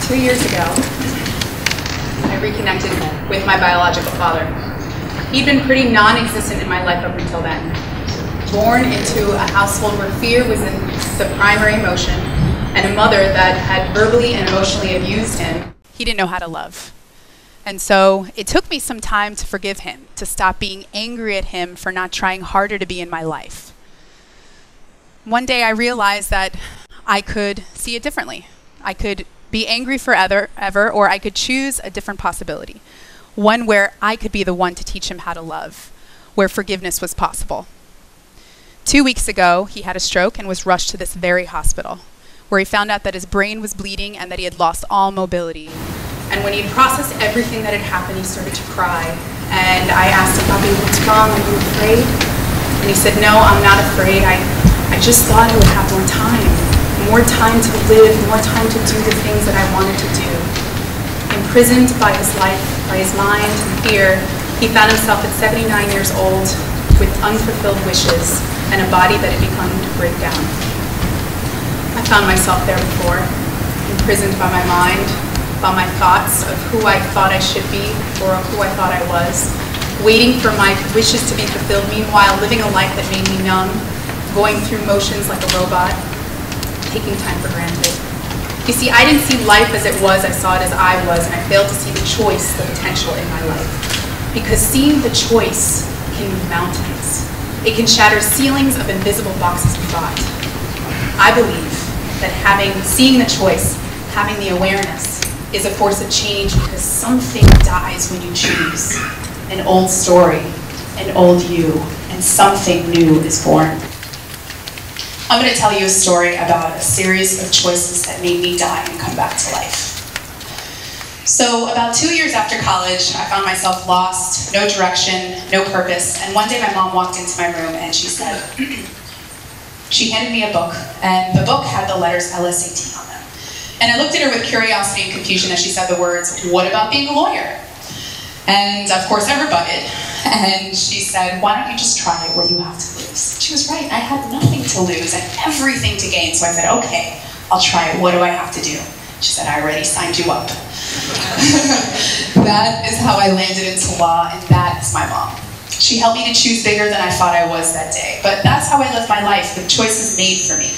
2 years ago, I reconnected with my biological father. He'd been pretty non-existent in my life up until then. Born into a household where fear was the primary emotion, and a mother that had verbally and emotionally abused him, he didn't know how to love. And so it took me some time to forgive him, to stop being angry at him for not trying harder to be in my life. One day I realized that I could see it differently. I could be angry forever, or I could choose a different possibility. One where I could be the one to teach him how to love, where forgiveness was possible. 2 weeks ago, he had a stroke and was rushed to this very hospital, where he found out that his brain was bleeding and that he had lost all mobility. And when he had processed everything that had happened, he started to cry. And I asked him, "Bobby, what's wrong? Are you afraid?" And he said, "No, I'm not afraid. I just thought I would have more time to live, more time to do the things that I wanted to do." Imprisoned by his life, by his mind and fear, he found himself at 79 years old with unfulfilled wishes and a body that had begun to break down. I found myself there before, imprisoned by my mind, by my thoughts of who I thought I should be or who I thought I was, waiting for my wishes to be fulfilled, meanwhile living a life that made me numb, going through motions like a robot, taking time for granted. You see, I didn't see life as it was, I saw it as I was, and I failed to see the choice, the potential in my life. Because seeing the choice can move mountains. It can shatter ceilings of invisible boxes of thought. I believe that seeing the choice, having the awareness, is a force of change because something dies when you choose. An old story, an old you, and something new is born. I'm going to tell you a story about a series of choices that made me die and come back to life. So about 2 years after college, I found myself lost, no direction, no purpose, and one day my mom walked into my room and she said, she handed me a book, and the book had the letters LSAT on them. And I looked at her with curiosity and confusion as she said the words, "What about being a lawyer?" And of course I rebutted, and she said, "Why don't you just try it? What do you have to lose?" She was right, I had nothing to lose and everything to gain, so I said, "Okay, I'll try it. What do I have to do?" She said, "I already signed you up." That is how I landed into law, and that is my mom. She helped me to choose bigger than I thought I was that day, but that's how I lived my life, with choices made for me.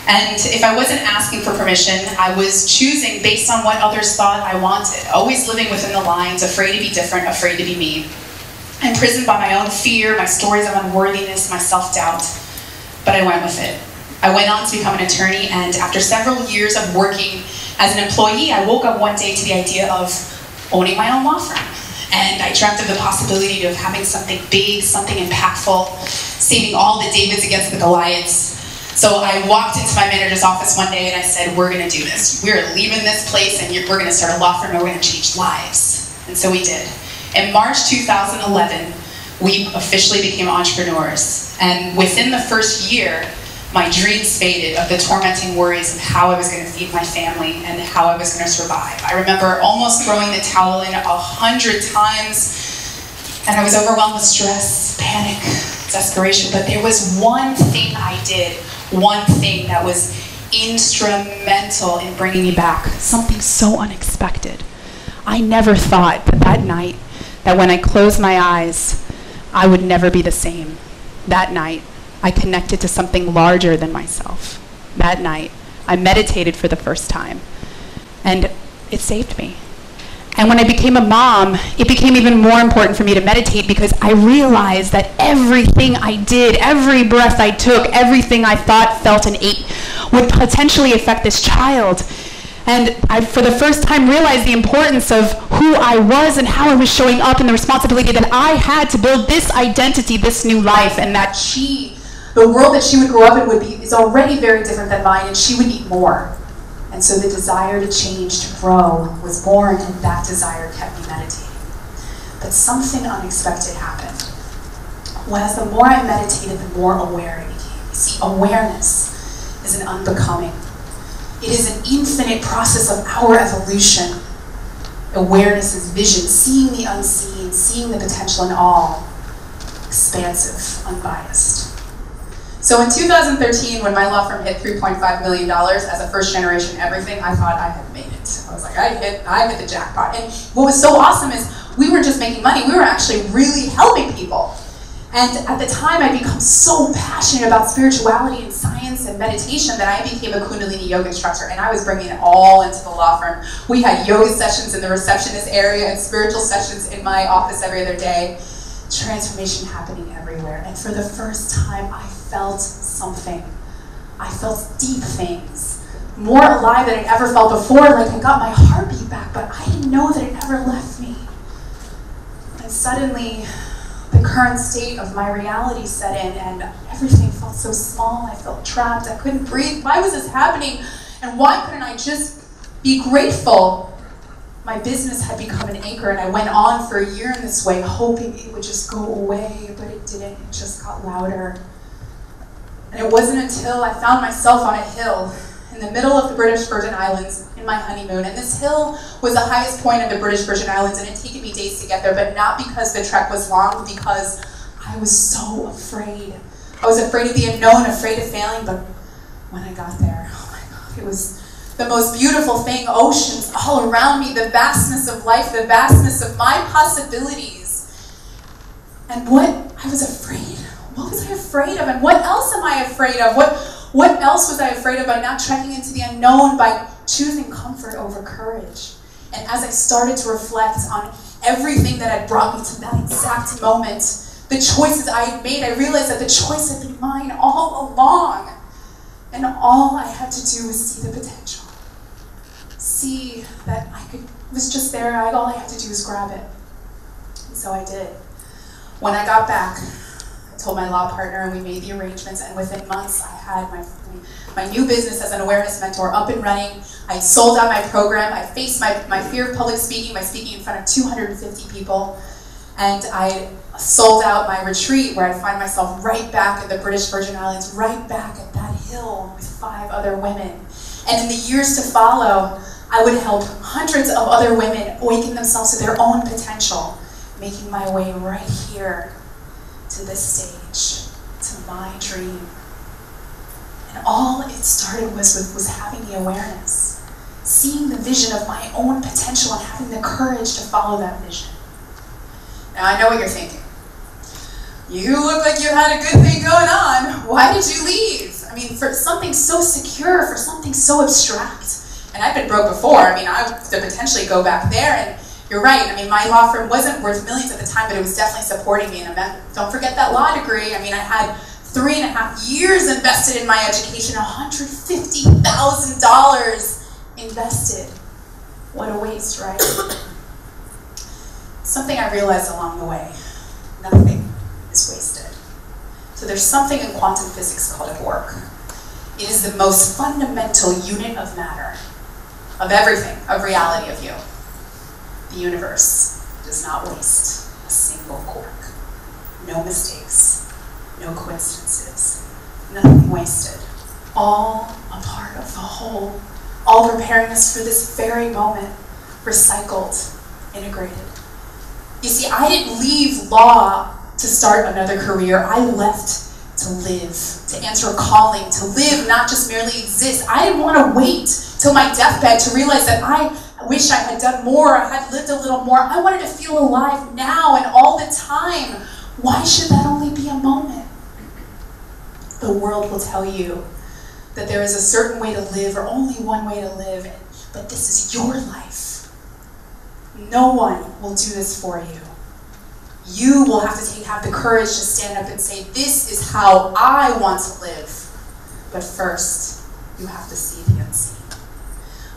And if I wasn't asking for permission, I was choosing based on what others thought I wanted, always living within the lines, afraid to be different, afraid to be me. Imprisoned by my own fear, my stories of unworthiness, my self-doubt, but I went with it. I went on to become an attorney, and after several years of working as an employee, I woke up one day to the idea of owning my own law firm. And I dreamt of the possibility of having something big, something impactful, saving all the Davids against the Goliaths. So I walked into my manager's office one day and I said, "We're going to do this. We're leaving this place and we're going to start a law firm and we're going to change lives." And so we did. In March 2011, we officially became entrepreneurs. And within the first year, my dreams faded of the tormenting worries of how I was going to feed my family and how I was going to survive. I remember almost throwing the towel in 100 times, and I was overwhelmed with stress, panic, desperation. But there was one thing I did, one thing that was instrumental in bringing me back, something so unexpected. I never thought that night, that when I closed my eyes, I would never be the same. That night, I connected to something larger than myself. That night, I meditated for the first time, and it saved me. And when I became a mom, it became even more important for me to meditate because I realized that everything I did, every breath I took, everything I thought, felt, and ate would potentially affect this child. And I, for the first time, realized the importance of who I was and how I was showing up and the responsibility that I had to build this identity, this new life, and that the world that she would grow up in is already very different than mine, and she would need more. And so the desire to change, to grow, was born, and that desire kept me meditating. But something unexpected happened. As the more I meditated, the more aware I became. You see, awareness is an unbecoming. It is an infinite process of our evolution. Awareness is vision, seeing the unseen, seeing the potential in all, expansive, unbiased. So in 2013, when my law firm hit $3.5 million as a first generation everything, I thought I had made it. like, I hit the jackpot. And what was so awesome is we weren't just making money, we were actually really helping people. And at the time, I'd become so passionate about spirituality and science and meditation that I became a Kundalini yoga instructor, and I was bringing it all into the law firm. We had yoga sessions in the receptionist area and spiritual sessions in my office every other day. Transformation happening everywhere. And for the first time, I felt something. I felt deep things. More alive than I'd ever felt before. Like I got my heartbeat back, but I didn't know that it ever left me. And suddenly, the current state of my reality set in, and everything felt so small. I felt trapped. I couldn't breathe. Why was this happening? And why couldn't I just be grateful? My business had become an anchor, and I went on for a year in this way, hoping it would just go away, but it didn't. It just got louder. And it wasn't until I found myself on a hill in the middle of the British Virgin Islands in my honeymoon. And this hill was the highest point of the British Virgin Islands, and it had taken me days to get there, but not because the trek was long, but because I was so afraid. I was afraid of the unknown, afraid of failing, but when I got there, oh my God, it was the most beautiful thing. Oceans all around me, the vastness of life, the vastness of my possibilities. And what I was afraid, what was I afraid of? And what else am I afraid of? What else was I afraid of by not trekking into the unknown, by choosing comfort over courage? And as I started to reflect on everything that had brought me to that exact moment, the choices I had made, I realized that the choice had been mine all along. And all I had to do was see the potential. See that it was just there, all I had to do was grab it. And so I did. When I got back, I told my law partner, and we made the arrangements, and within months I had my new business as an awareness mentor up and running. I sold out my program. I faced my fear of public speaking by speaking in front of 250 people. And I sold out my retreat, where I find myself right back at the British Virgin Islands, right back at that hill with 5 other women. And in the years to follow, I would help hundreds of other women awaken themselves to their own potential, making my way right here to this stage, to my dream. And all it started was having the awareness, seeing the vision of my own potential and having the courage to follow that vision. Now I know what you're thinking. You look like you had a good thing going on. Why did you leave? I mean, for something so secure, for something so abstract. And I've been broke before. I mean, I could potentially go back there, and you're right. I mean, my law firm wasn't worth millions at the time, but it was definitely supporting me. And don't forget that law degree. I mean, I had 3.5 years invested in my education, $150,000 invested. What a waste, right? Something I realized along the way, nothing is wasted. So there's something in quantum physics called a quark. It is the most fundamental unit of matter, of everything, of reality, of you. The universe does not waste a single quark. No mistakes, no coincidences, nothing wasted. All a part of the whole, all preparing us for this very moment, recycled, integrated. You see, I didn't leave law to start another career. I left to live, to answer a calling, to live, not just merely exist. I didn't want to wait till my deathbed to realize that I wish I had done more, I had lived a little more. I wanted to feel alive now and all the time. Why should that only be a moment? The world will tell you that there is a certain way to live, or only one way to live, but this is your life. No one will do this for you. You will have to have the courage to stand up and say, this is how I want to live. But first, you have to see the unseen.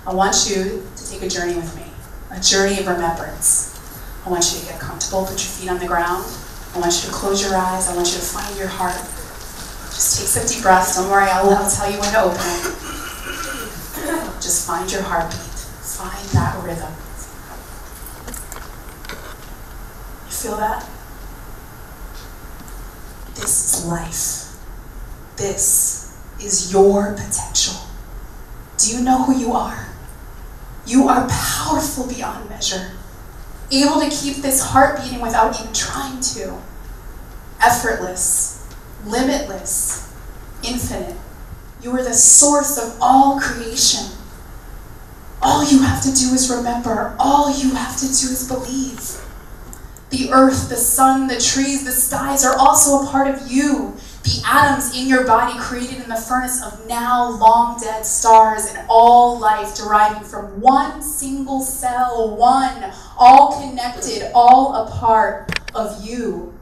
I want you to take a journey with me, a journey of remembrance. I want you to get comfortable, put your feet on the ground. I want you to close your eyes. I want you to find your heart. Just take some deep breaths. Don't worry, I'll tell you when to open it. Just find your heartbeat. Find that rhythm. You feel that? This is life. This is your potential. Do you know who you are? You are powerful beyond measure, able to keep this heart beating without even trying to. Effortless, limitless, infinite. You are the source of all creation. All you have to do is remember. All you have to do is believe. The earth, the sun, the trees, the skies are also a part of you. The atoms in your body created in the furnace of now long dead stars, and all life deriving from one single cell, one, all connected, all a part of you.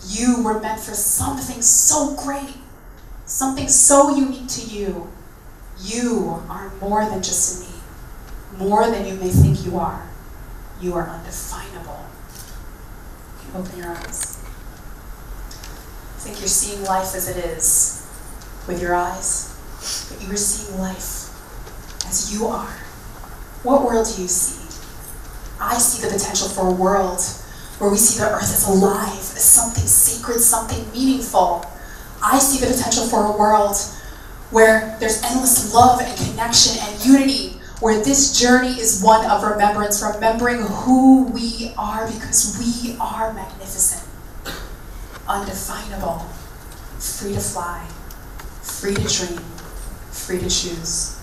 You were meant for something so great, something so unique to you. You are more than just a need, more than you may think you are. You are undefinable. You can open your eyes. I think you're seeing life as it is with your eyes, but you are seeing life as you are. What world do you see? I see the potential for a world where we see the earth as alive, as something sacred, something meaningful. I see the potential for a world where there's endless love and connection and unity, where this journey is one of remembrance, remembering who we are, because we are magnificent, undefinable, free to fly, free to dream, free to choose.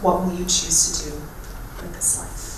What will you choose to do with this life?